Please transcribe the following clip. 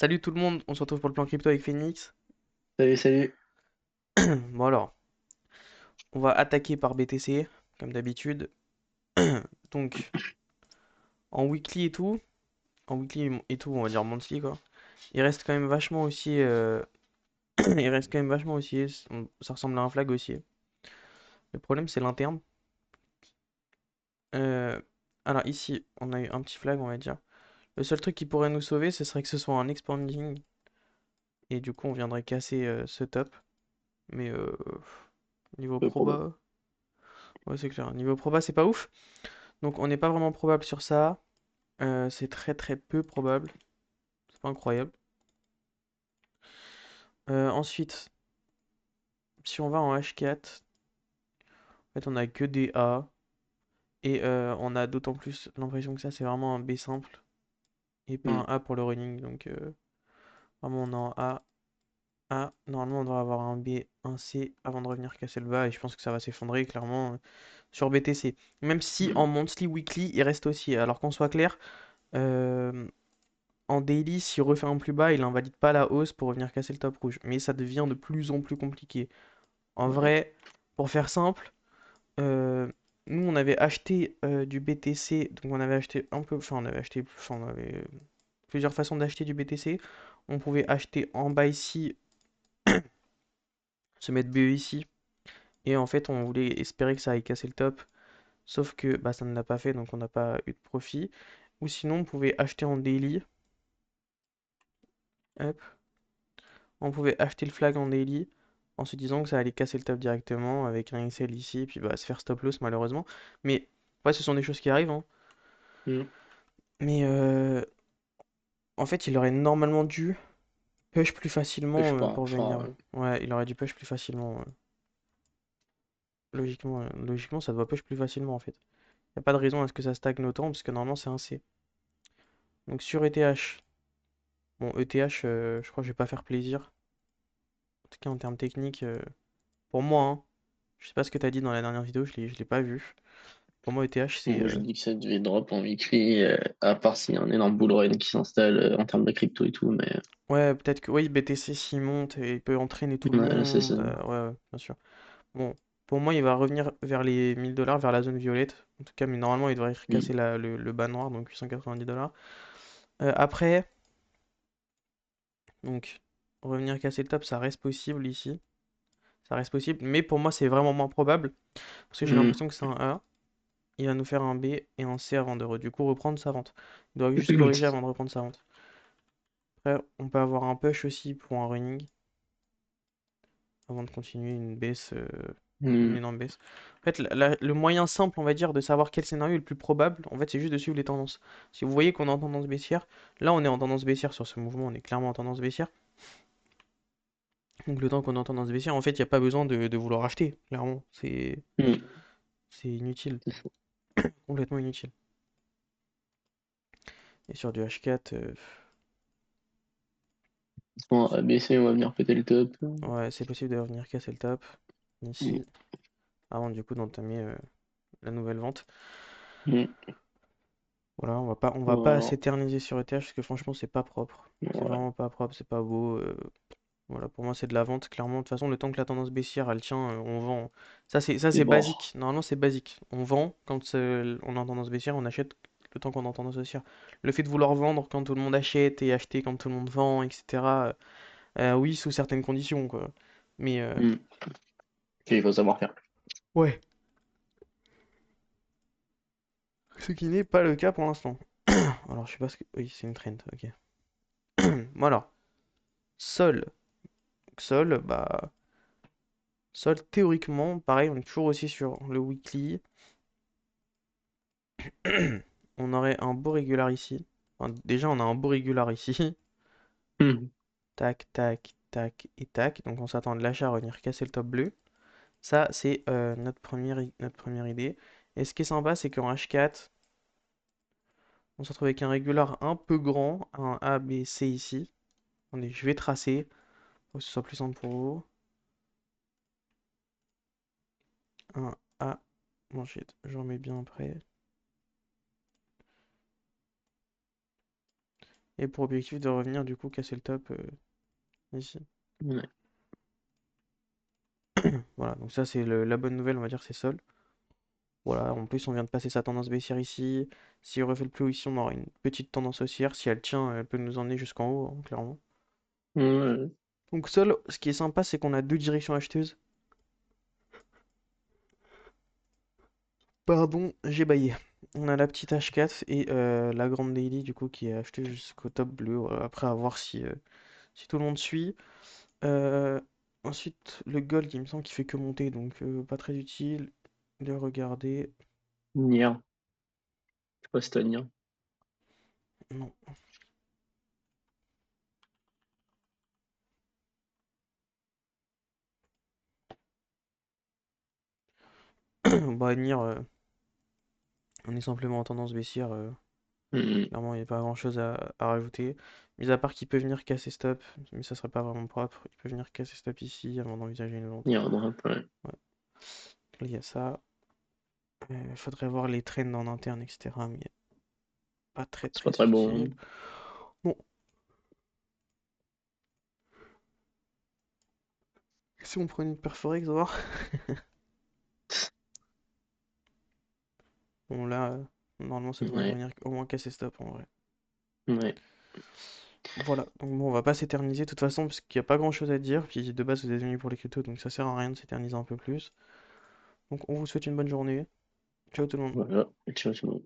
Salut tout le monde, on se retrouve pour le plan crypto avec Phoenix. Salut, salut. Bon alors, on va attaquer par BTC, comme d'habitude. Donc, en weekly et tout, en weekly et tout, on va dire monthly quoi. Il reste quand même vachement aussi, il reste quand même vachement aussi, ça ressemble à un flag aussi. Le problème c'est l'interne. Euh, alors ici, on a eu un petit flag, on va dire. Le seul truc qui pourrait nous sauver, ce serait que ce soit un expanding, et du coup on viendrait casser ce top. Mais niveau Peu probable. proba, ouais c'est clair, niveau proba c'est pas ouf. Donc on n'est pas vraiment probable sur ça. C'est très très peu probable. C'est pas incroyable. Ensuite, si on va en H4, en fait on a que des A. Et on a d'autant plus l'impression que ça c'est vraiment un B simple. Et pas un Hmm. A pour le running. Donc vraiment on est en A. A. Normalement on devrait avoir un B, un C avant de revenir casser le bas. Et je pense que ça va s'effondrer clairement sur BTC. Même si en Hmm. monthly, weekly, il reste aussi. Alors qu'on soit clair, euh, en daily, s'il refait un plus bas, il invalide pas la hausse pour revenir casser le top rouge. Mais ça devient de plus en plus compliqué. En Ouais. vrai, pour faire simple, euh, nous on avait acheté du BTC, donc on avait acheté un peu, enfin on avait acheté, enfin on avait plusieurs façons d'acheter du BTC. On pouvait acheter en bas ici, se mettre BE ici, et en fait on voulait espérer que ça aille casser le top, sauf que bah, ça ne l'a pas fait, donc on n'a pas eu de profit. Ou sinon on pouvait acheter en daily, hop, on pouvait acheter le flag en daily en se disant que ça allait casser le top directement avec un XL ici, puis bah, se faire stop loss malheureusement. Mais ouais, ce sont des choses qui arrivent, hein. Hmm. Mais en fait, il aurait normalement dû push plus Je facilement pense. pour Enfin, venir. Ouais, il aurait dû push plus facilement. Logiquement, logiquement, ça doit push plus facilement en fait. Y a pas de raison à ce que ça stagne autant, parce que normalement c'est un C. Donc sur ETH, bon ETH, je crois que je vais pas faire plaisir. En tout cas en termes techniques, pour moi, hein. Je sais pas ce que t'as dit dans la dernière vidéo, je l'ai pas vu. Pour moi, ETH, c'est. moi, je dis que ça devait drop en weekly, à part s'il y a un énorme bull run qui s'installe en termes de crypto et tout, mais Ouais, peut-être que oui, BTC s'il monte et il peut entraîner tout le ouais, c'est ça. monde. Ouais, ouais, bien sûr. Bon, pour moi, il va revenir vers les 1000 dollars, vers la zone violette. En tout cas, mais normalement, il devrait Hmm. casser le bas noir, donc 890 dollars. Après, donc, revenir casser le top, ça reste possible ici. Ça reste possible, mais pour moi, c'est vraiment moins probable. Parce que j'ai Hmm. l'impression que c'est un A. Il va nous faire un B et un C avant de du coup reprendre sa vente. Il doit juste corriger avant de reprendre sa vente. Après, on peut avoir un push aussi pour un running avant de continuer une baisse, une Hmm. énorme baisse. En fait, le moyen simple, on va dire, de savoir quel scénario est le plus probable, en fait, c'est juste de suivre les tendances. Si vous voyez qu'on est en tendance baissière, là, on est en tendance baissière sur ce mouvement, on est clairement en tendance baissière. Donc, le temps qu'on est en tendance baissière, en fait, il n'y a pas besoin de vouloir acheter, clairement. Hmm. C'est inutile, C'est ça. complètement inutile. Et sur du H4, Bon, ABC, on va venir péter le top. ouais, c'est possible de revenir casser le top Hmm. ici, avant du coup d'entamer la nouvelle vente. Hmm. Voilà, on va pas Voilà. s'éterniser sur ETH parce que franchement, c'est pas propre. C'est Ouais. vraiment pas propre, c'est pas beau. Voilà, pour moi, c'est de la vente, clairement. De toute façon, le temps que la tendance baissière, elle tient, on vend. Ça, Et c'est bon. basique. Normalement, c'est basique. On vend quand on est en tendance baissière, on achète le temps qu'on est en tendance haussière. Le fait de vouloir vendre quand tout le monde achète et acheter quand tout le monde vend, etc. Oui, sous certaines conditions, quoi. Mais Hmm. Il faut savoir faire. ouais, ce qui n'est pas le cas pour l'instant. Alors, je sais pas ce que. Oui, c'est une trend, ok. Voilà. Sol. Sol, bah. Sol, théoriquement, pareil, on est toujours aussi sur le weekly. On aurait un beau régular ici. Enfin, déjà, on a un beau régular ici. Hmm. Tac, tac, tac et tac. Donc, on s'attend de l'achat à revenir casser le top bleu. Ça, c'est notre première idée. Et ce qui est sympa, c'est qu'en H4, on se retrouve avec un régular un peu grand, un A, B, C ici. Attendez, je vais tracer pour que ce soit plus simple pour vous. Un A. Bon, shit, je remets bien après. Et pour objectif de revenir du coup casser le top ici. Ouais. Voilà, donc ça c'est la bonne nouvelle, on va dire c'est sol. Voilà, en plus on vient de passer sa tendance baissière ici. Si on refait le plus haut ici, on aura une petite tendance haussière. Si elle tient, elle peut nous emmener jusqu'en haut, hein, clairement. Ouais. Donc sol, ce qui est sympa, c'est qu'on a deux directions acheteuses. Pardon, j'ai baillé. On a la petite H4 et la grande daily du coup qui est achetée jusqu'au top bleu. Voilà, après à voir si tout le monde suit. Euh, Ensuite, le gold, il me semble qu'il fait que monter, donc pas très utile de regarder. Nier. Je sais pas si t'as Nier. Non. Bah, Nier, on est simplement en tendance baissière. Mhm. Clairement, il n'y a pas grand-chose à rajouter. Mis à part qu'il peut venir casser stop, mais ça serait pas vraiment propre. Il peut venir casser stop ici avant d'envisager une vente. Nier drop, ouais. Ouais. Là, il y a ça. Il faudrait voir les trends en interne, etc. Mais pas très C'est très pas très beau, hein. utile. Bon, si on prenait une perforex, voir. Bon, là, normalement, ça devrait Ouais. venir au moins casser stop en vrai. Ouais. Voilà, donc bon, on va pas s'éterniser de toute façon, parce qu'il n'y a pas grand-chose à dire. Puis de base, vous êtes venus pour les cryptos, donc ça sert à rien de s'éterniser un peu plus. Donc on vous souhaite une bonne journée. Ciao tout le monde. Voilà. Ciao, ciao.